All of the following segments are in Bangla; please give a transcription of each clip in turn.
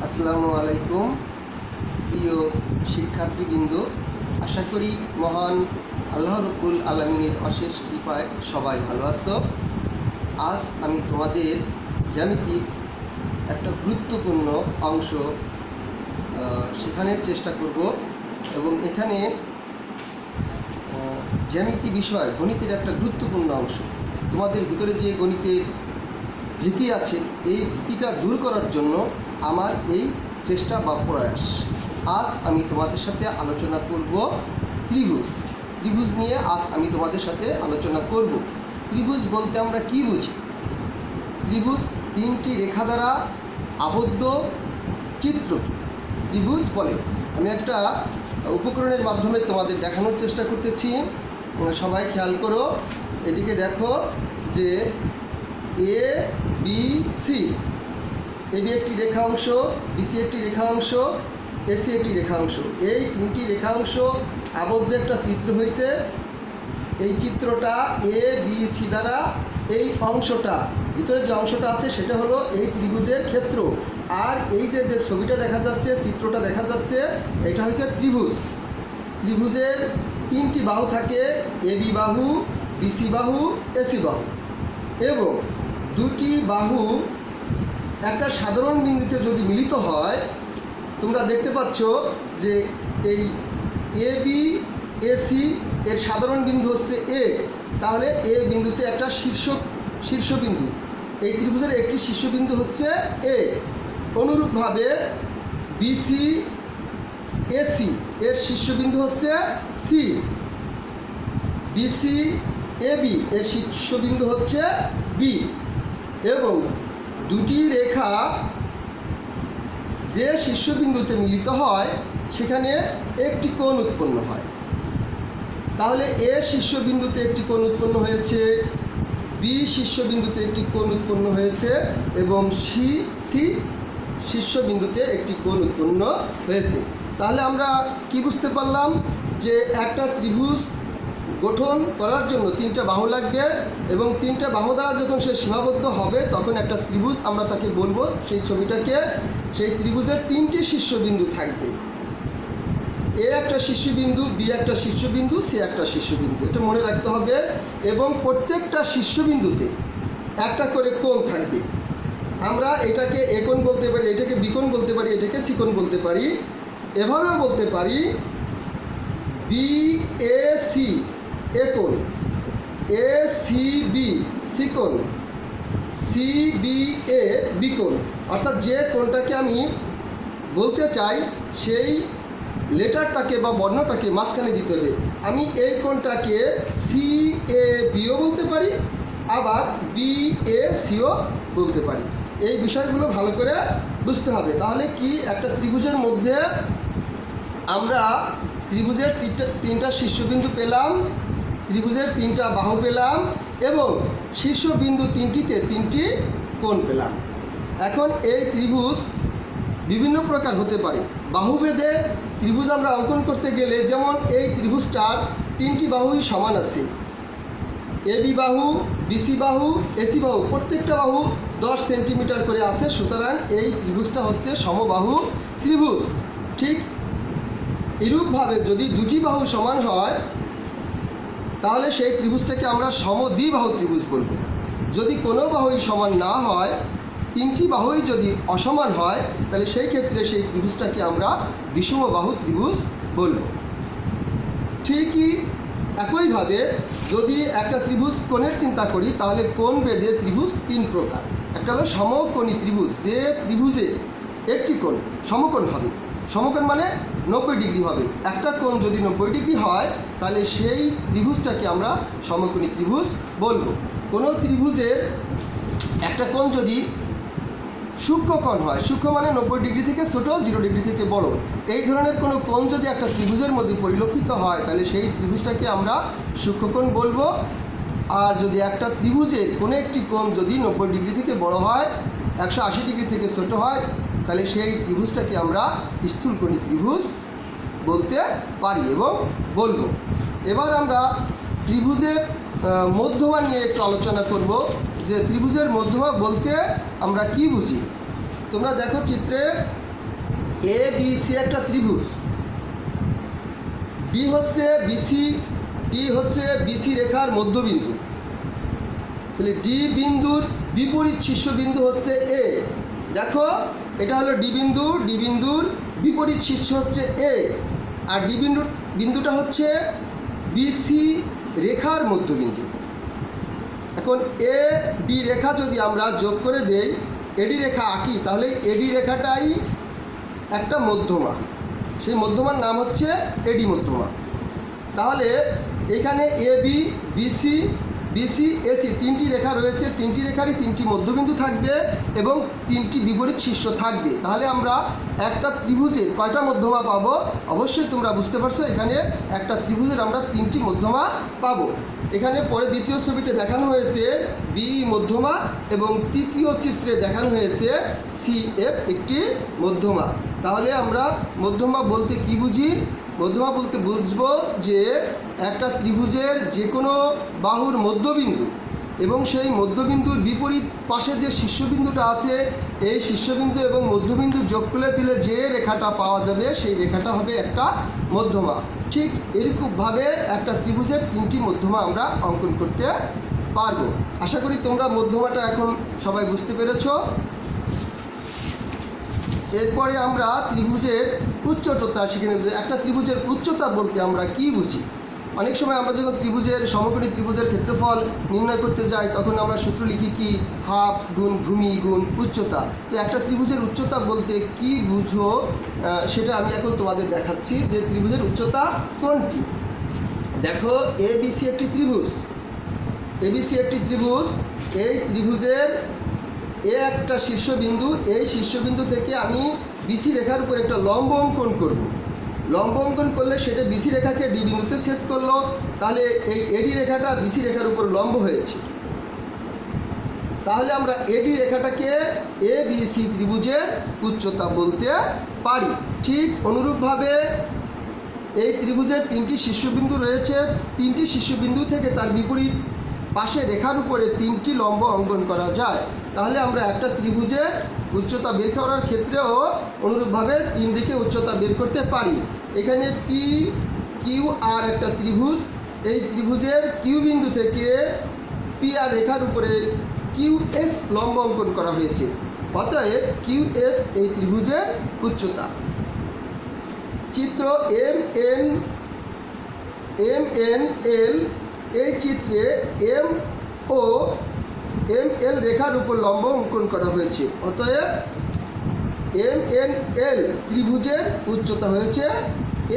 আসসালামু আলাইকুম প্রিয় শিক্ষার্থীবৃন্দ, আশা করি মহান আল্লাহ রব্বুল আলামিনের অশেষ কৃপায় সবাই ভালো আছো। আজ আমি তোমাদের জ্যামিতির একটা গুরুত্বপূর্ণ অংশ শেখানোর চেষ্টা করব এবং এখানে জ্যামিতি বিষয় গণিতের একটা গুরুত্বপূর্ণ অংশ। তোমাদের ভিতরে যে গণিতের ভীতি আছে, এই ভীতিটা দূর করার জন্য আমার এই চেষ্টা বা প্রয়াস। আজ আমি তোমাদের সাথে আলোচনা করব ত্রিভুজ নিয়ে। আজ আমি তোমাদের সাথে আলোচনা করব ত্রিভুজ বলতে আমরা কি বুঝি। ত্রিভুজ তিনটি রেখা দ্বারা আবদ্ধ চিত্রকে ত্রিভুজ বলে। আমি একটা উপকরণের মাধ্যমে তোমাদের দেখানোর চেষ্টা করতেছি। সবাই খেয়াল করো, এদিকে দেখো যে এ বি সি, এবি একটি রেখা অংশ, বিসি একটি রেখা অংশ, এসি একটি রেখা অংশ। এই তিনটি রেখা অংশ আবদ্ধ একটা চিত্র হয়েছে। এই চিত্রটা এ বি সি দ্বারা এই অংশটা, ভিতরে যে অংশটা আছে সেটা হলো এই ত্রিভুজের ক্ষেত্র। আর এই যে ছবিটা দেখা যাচ্ছে, চিত্রটা দেখা যাচ্ছে, এটা হচ্ছে ত্রিভুজ। ত্রিভুজের তিনটি বাহু থাকে, এবি বাহু, বিসি বাহু, এসি বাহু, এবং দুটি বাহু একটা সাধারণ বিন্দুতে যদি মিলিত হয়, তোমরা দেখতে পাচ্ছ যে এই এ বি এসি এর সাধারণ বিন্দু হচ্ছে এ, তাহলে এ বিন্দুতে একটা শীর্ষবিন্দু, এই ত্রিভুজের একটি শীর্ষবিন্দু হচ্ছে এ। অনুরূপভাবে বিসি এসি এর শীর্ষবিন্দু হচ্ছে সি, বিসি এবি এর শীর্ষবিন্দু হচ্ছে বি, এবং দুটি রেখা যে শীর্ষবিন্দুতে মিলিত হয় সেখানে একটি কোণ উৎপন্ন হয়। তাহলে এ শীর্ষবিন্দুতে একটি কোণ উৎপন্ন হয়েছে, বি শীর্ষবিন্দুতে একটি কোণ উৎপন্ন হয়েছে, এবং সি শীর্ষবিন্দুতে একটি কোণ উৎপন্ন হয়েছে। তাহলে আমরা কি বুঝতে পারলাম যে একটা ত্রিভুজ গঠন করার জন্য তিনটা বাহু লাগবে, এবং তিনটা বাহু দ্বারা যখন সে সীমাবদ্ধ হবে তখন একটা ত্রিভুজ আমরা তাকে বলবো। সেই ছবিটাকে, সেই ত্রিভুজের তিনটি শীর্ষবিন্দু থাকবে, এ একটা শীর্ষবিন্দু, বি একটা শীর্ষবিন্দু, সি একটা শীর্ষবিন্দু, এটা মনে রাখতে হবে। এবং প্রত্যেকটা শীর্ষবিন্দুতে একটা করে কোণ থাকবে। আমরা এটাকে এ কোণ বলতে পারি, এটাকে বি কোণ বলতে পারি, এটাকে সি কোণ বলতে পারি। এভাবেও বলতে পারি বি এ সি এ কোণ, এ সি বি সি কোণ, সি বি এ বি কোণ। অর্থাৎ যে কোণটাকে আমি বলতে চাই সেই লেটারটাকে বা বর্ণটাকে মাঝখানে দিতে হবে। আমি এই কোণটাকে সি এ বিও বলতে পারি, আবার বি এ সিও বলতে পারি। এই বিষয়গুলো ভালো করে বুঝতে হবে। তাহলে কি, একটা ত্রিভুজের মধ্যে আমরা ত্রিভুজের তিনটা শীর্ষবিন্দু পেলাম, ত্রিভুজের তিনটা বাহু পেলাম, এবং শীর্ষবিন্দু তিনটিতে তিনটি কোণ পেলাম। এখন এই ত্রিভুজ বিভিন্ন প্রকার হতে পারে। বাহুভেদে ত্রিভুজ আমরা অঙ্কন করতে গেলে, যেমন এই ত্রিভুজটার তিনটি বাহুই সমান আছে, এবি বাহু, বিসি বাহু, এসি বাহু, প্রত্যেকটা বাহু 10 সেন্টিমিটার করে আছে। সুতরাং এই ত্রিভুজটা হচ্ছে সমবাহু ত্রিভুজ। ঠিক এরূপভাবে যদি দুটি বাহু সমান হয় তাহলে সেই ত্রিভুজটাকে আমরা সমদ্বিবাহু ত্রিভুজ বলবো। যদি কোনো বাহুই সমান না হয়, তিনটি বাহুই যদি অসমান হয়, তাহলে সেই ক্ষেত্রে সেই ত্রিভুজটাকে আমরা বিষমবাহু ত্রিভুজ বলবো। ঠিকই একইভাবে যদি একটা ত্রিভুজ কোণের চিন্তা করি, তাহলে কোণ ভেদে ত্রিভুজ তিন প্রকার। একটা হলো সমকোণী ত্রিভুজ, যে ত্রিভুজে একটি কোণ সমকোণ হবে। সমকোণ মানে 90 ডিগ্রি হবে। একটা কোণ যদি 90 ডিগ্রি হয় তাহলে সেই ত্রিভুজটাকে আমরা সমকোণী ত্রিভুজ বলবো। কোনো ত্রিভুজের একটা কোণ যদি সূক্ষ্ম কোণ হয়, সূক্ষ্ম মানে 90 ডিগ্রি থেকে ছোট, 0 ডিগ্রি থেকে বড়, এই ধরনের কোনো কোণ যদি একটা ত্রিভুজের মধ্যে পরিলক্ষিত হয় তাহলে সেই ত্রিভুজটাকে আমরা সূক্ষ্মকোণ বলবো। আর যদি একটা ত্রিভুজের কোনো একটি কোণ যদি 90 ডিগ্রি থেকে বড় হয়, 180 ডিগ্রি থেকে ছোট হয়, তাহলে সেই ত্রিভুজটাকে আমরা স্থূলকোণী ত্রিভুজ বলতে পারি এবং বলবো। এবার আমরা ত্রিভুজের মধ্যমা নিয়ে একটু আলোচনা করব, যে ত্রিভুজের মধ্যমা বলতে আমরা কি বুঝি। তোমরা দেখো চিত্রে এ বি সি একটা ত্রিভুজ, ডি হচ্ছে বিসি, ই হচ্ছে বিসি রেখার মধ্যবিন্দু। তাহলে ডি বিন্দুর বিপরীত শীর্ষবিন্দু হচ্ছে এ। দেখো এটা হলো ডি বিন্দু, ডি বিন্দুর বিপরীত শীর্ষ হচ্ছে এ, আর ডি বিন্দুটা হচ্ছে বিসি রেখার মধ্যবিন্দু। এখন এ ডি রেখা যদি আমরা যোগ করে দেই, এডি রেখা আঁকি, তাহলে এডি রেখাটাই একটা মধ্যমা, সেই মধ্যমার নাম হচ্ছে এডি মধ্যমা। তাহলে এখানে A B BC BC AC তিনটি রেখা রয়েছে, তিনটি রেখারই তিনটি মধ্যবিন্দু থাকবে এবং তিনটি বিপরীত শীর্ষ থাকবে। তাহলে আমরা একটা ত্রিভুজের কয়টা মধ্যমা পাবো? অবশ্যই তোমরা বুঝতে পারছো, এখানে একটা ত্রিভুজের আমরা তিনটি মধ্যমা পাবো। এখানে পরে দ্বিতীয় ছবিতে দেখানো হয়েছে বি মধ্যমা এবং তৃতীয় চিত্রে দেখানো হয়েছে সি এফ একটি মধ্যমা। তাহলে আমরা মধ্যমা বলতে কি বুঝি? মধ্যমা বলতে বুঝবো যে একটা ত্রিভুজের যে কোনো বাহুর মধ্যবিন্দু এবং সেই মধ্যবিন্দুর বিপরীত পাশে যে শীর্ষবিন্দুটা আছে, এই শীর্ষবিন্দু এবং মধ্যবিন্দু যোগ করে দিলে যে রেখাটা পাওয়া যাবে সেই রেখাটা হবে একটা মধ্যমা। ঠিক এরকমভাবে একটা ত্রিভুজের তিনটি মধ্যমা আমরা অঙ্কন করতে পারবো। আশা করি তোমরা মধ্যমাটা এখন সবাই বুঝতে পেরেছো। এরপরে আমরা ত্রিভুজের উচ্চতা শিখে নেব। একটা ত্রিভুজের উচ্চতা বলতে আমরা কি বুঝি? অনেক সময় আমরা যখন ত্রিভুজের সমকোণী ত্রিভুজের ক্ষেত্রফল নির্ণয় করতে যাই, তখন আমরা সূত্র লিখি কি, হাফ গুণ ভূমি গুণ উচ্চতা। তো একটা ত্রিভুজের উচ্চতা বলতে কি বুঝো সেটা আমি এখন তোমাদের দেখাচ্ছি যে ত্রিভুজের উচ্চতা কোনটি। দেখো এবিসি একটি ত্রিভুজ, এবিসি একটি ত্রিভুজ। এই ত্রিভুজের এ একটা শীর্ষবিন্দু, এই শীর্ষবিন্দু থেকে আমি বিসি রেখার উপর একটা লম্ব অঙ্কন করব। লম্ব অঙ্কন করলে সেটা বিসি রেখাকে ডি বিন্দুতে ছেদ করলো, তাহলে এই এডি রেখাটা বিসি রেখার উপর লম্ব হয়েছে। তাহলে আমরা এডি রেখাটাকে এ বি সি ত্রিভুজের উচ্চতা বলতে পারি। ঠিক অনুরূপভাবে এই ত্রিভুজের তিনটি শীর্ষবিন্দু রয়েছে, তিনটি শীর্ষবিন্দু থেকে তার বিপরীত পাশে রেখার উপরে তিনটি লম্ব অঙ্কন করা যায়। তাহলে আমরা একটা ত্রিভুজের উচ্চতা বের করার ক্ষেত্রেও অনুরূপভাবে তিন দিকে উচ্চতা বের করতে পারি। এখানে পি কিউ আর একটা ত্রিভুজ, এই ত্রিভুজের কিউ বিন্দু থেকে পি আর রেখার উপরে কিউ এস লম্ব অঙ্কন করা হয়েছে। অতএব কিউ এস এই ত্রিভুজের উচ্চতা। চিত্র এম এন এল, এই চিত্রে এম ও এম এল রেখার উপর লম্ব অঙ্কন করা হয়েছে। অতএব এম এন এল ত্রিভুজের উচ্চতা হয়েছে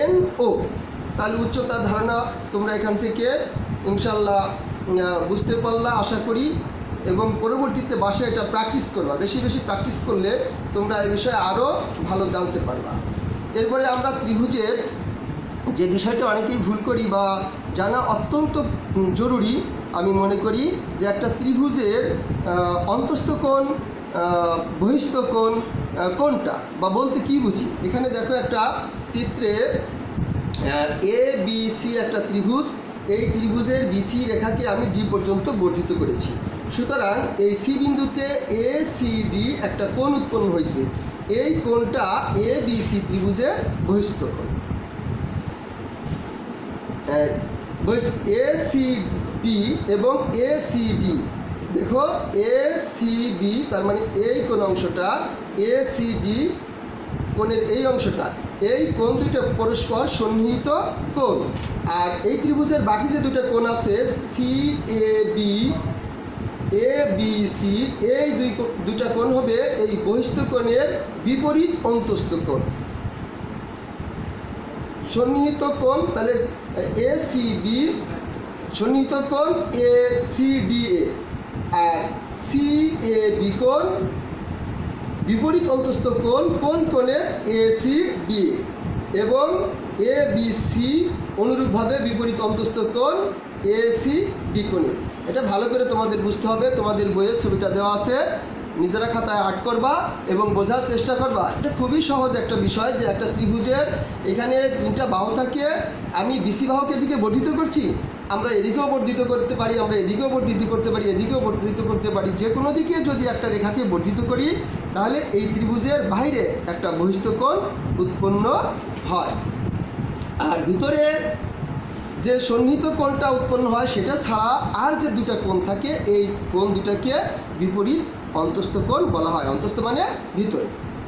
এন ও। তাহলে উচ্চতার ধারণা তোমরা এখান থেকে ইনশাল্লাহ বুঝতে পারলা আশা করি, এবং পরবর্তীতে বাসায় এটা প্র্যাকটিস করবা। বেশি বেশি প্র্যাকটিস করলে তোমরা এই বিষয়ে আরও ভালো জানতে পারবা। এরপরে আমরা ত্রিভুজের যে বিষয়টা অনেকেই ভুল করি বা জানা অত্যন্ত জরুরি আমি মনে করি, যে একটা ত্রিভুজের অন্তস্থ কোণ বহিস্থ কোণ কোনটা বা বলতে কি বুঝি। এখানে দেখো একটা চিত্রে এ বি সি একটা ত্রিভুজ, এই ত্রিভুজের বিসি রেখাকে আমি ডি পর্যন্ত বর্ধিত করেছি। সুতরাং এই সি বিন্দুতে এ সি ডি একটা কোণ উৎপন্ন হয়েছে, এই কোণটা এ বি সি ত্রিভুজের বহিস্থ কোণ। এ সি বি এবং এ সি ডি, দেখো এ সি বি তার মানে এই কোণ অংশটা, এ সি ডি কোণের এই অংশটা, এই কোণ দুটো পরস্পর সন্নিহিত কোণ। আর এই ত্রিভুজের বাকি যে দুটো কোণ আছে C A B, A B C, এই দুইটা কোণ হবে এই বহিস্থ কোণের বিপরীত অন্তস্থ কোণ, সন্নিহিত কোণ। তাহলে এ সি বি সন্নিহিত কোণ এ সি ডি এ, আর সি এ বি কোণ বিপরীত অন্তস্থ কোণ কোন কোণের এ সি ডি এ, এবং এ বি সি অনুরূপভাবে বিপরীত অন্তস্থ কোণ এ সি ডি কোণের। এটা ভালো করে তোমাদের বুঝতে হবে, তোমাদের বইয়ের ছবিটা দেওয়া আছে, নিজেরা খাতায় আর্ট করবা এবং বোঝার চেষ্টা করবা। এটা খুবই সহজ একটা বিষয় যে একটা ত্রিভুজের এখানে তিনটা বাহু থাকে, আমি বিসি বাহুকে দিকে বর্ধিত করছি, আমরা এদিকেও বর্ধিত করতে পারি, আমরা এদিকেও বর্ধিত করতে পারি, এদিকেও বর্ধিত করতে পারি। যে কোনো দিকে যদি একটা রেখাকে বর্ধিত করি তাহলে এই ত্রিভুজের বাইরে একটা বহিস্থ কোণ উৎপন্ন হয়। আর ভিতরে যে সন্নিহিত কোণটা উৎপন্ন হয় সেটা ছাড়া আর যে দুটা কোণ থাকে এই কোণ দুটাকে বিপরীত অন্তস্থ কোণ বলা হয়। অন্তস্থ মানে ভিতরে।